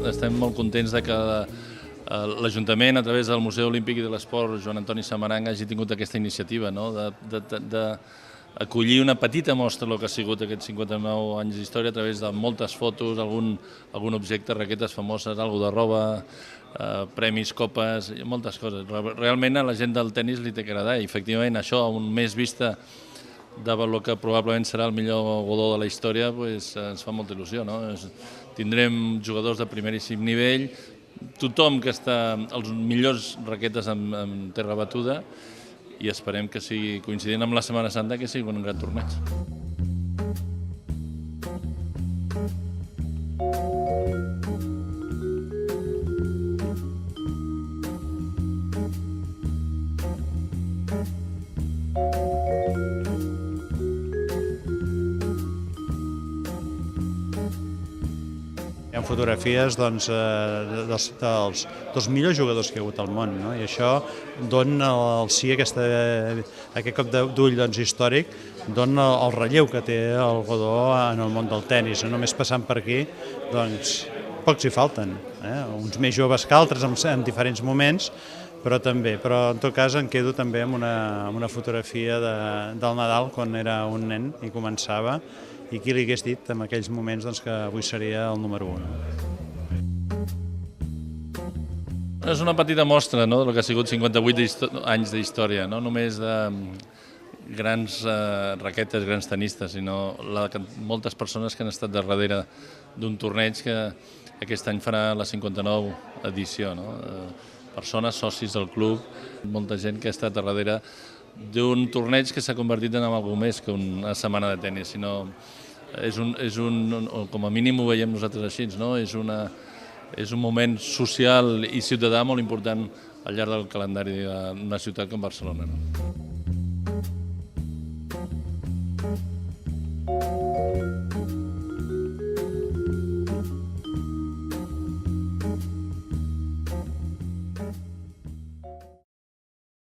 estem molt contents de que l'Ajuntament, a través del Museu Olímpic i de l'Esport, Joan Antoni Samaranch, hagi tingut aquesta iniciativa d'acollir una petita mostra del que ha sigut aquests 59 anys d'història a través de moltes fotos, algun objecte, raquetes famoses, alguna de roba, premis, copes, moltes coses. Realment a la gent del tennis li té que agradar i efectivament això, un mes vista del que probablement serà el millor godó de la història, ens fa molta il·lusió. Tindrem jugadors de primeríssim nivell, tothom que està els millors raquetes en terra batuda i esperem que sigui coincidint amb la Setmana Santa que sigui un gran torneig. Hi ha fotografies dels millors jugadors que hi ha hagut al món, i això dona al sí aquest cop d'ull històric, dona el relleu que té el Godó en el món del tennis. Només passant per aquí, pocs hi falten, uns més joves que altres en diferents moments, però en tot cas em quedo també amb una fotografia del Nadal quan era un nen i començava, i qui li hagués dit en aquells moments que avui seria el número 1. És una petita mostra del que ha sigut 58 anys d'història, no només de grans raquetes, grans tenistes, sinó moltes persones que han estat darrere d'un torneig que aquest any farà la 59 edició. Persones, socis del club, molta gent que ha estat darrere d'un torneig que s'ha convertit en alguna cosa més que una setmana de tennis, sinó com a mínim ho veiem nosaltres així, és un moment social i ciutadà molt important al llarg del calendari d'una ciutat com Barcelona.